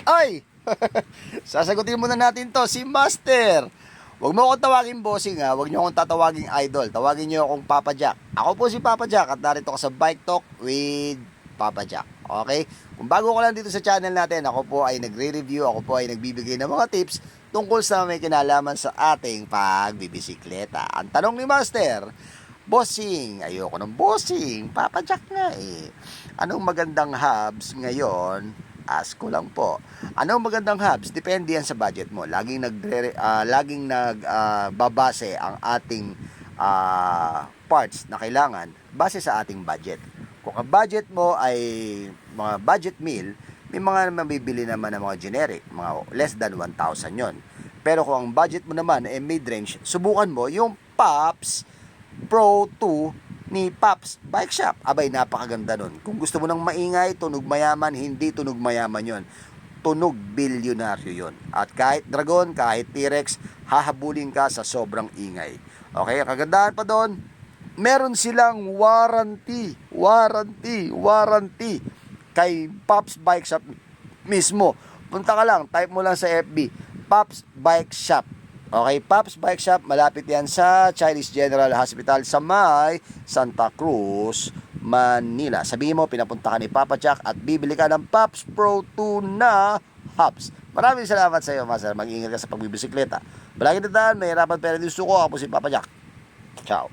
Ay! Sasagutin muna natin to, si Master. Huwag mo akong tawagin bossing ha. Huwag niyo akong tatawagin idol. Tawagin niyo akong Papa Jack. Ako po si Papa Jack at narito ko sa Bike Talk with Papa Jack. Okay? Kung bago ka lang dito sa channel natin, ako po ay nagre-review, ako po ay nagbibigay ng mga tips tungkol sa may kinalaman sa ating pagbibisikleta. Ang tanong ni Master, bossing, ayoko ng bossing, Papa Jack nga eh. Anong magandang hubs ngayon? Ask ko lang po. Anong magandang hubs? Depende yan sa budget mo. Laging nagbabase ang ating parts na kailangan base sa ating budget. Kung ang budget mo ay mga budget meal, may mga mabibili naman ng mga generic, mga less than 1,000 yon. Pero kung ang budget mo naman ay mid-range, subukan mo yung Pops Pro 2 ni Pops Bike Shop. Abay, napakaganda nun. Kung gusto mo ng maingay, tunog mayaman, hindi tunog mayaman yon. Tunog bilyonaryo yon. At kahit Dragon, kahit T-Rex, hahabulin ka sa sobrang ingay. Okay, ang kagandahan pa doon, meron silang warranty kay Pops Bike Shop mismo. Punta ka lang, type mo lang sa FB, Pops Bike Shop. Okay, Pops Bike Shop, malapit yan sa Chinese General Hospital sa may Santa Cruz, Manila. Sabihin mo, pinapunta ka ni Papa Jack at bibili ka ng Pops Pro 2 na hubs. Maraming salamat sa iyo, Master. Mag-ingat ka sa pagbibisikleta. Palagi na daan, may hirapan pero gusto ko. Ako si Papa Jack. Ciao.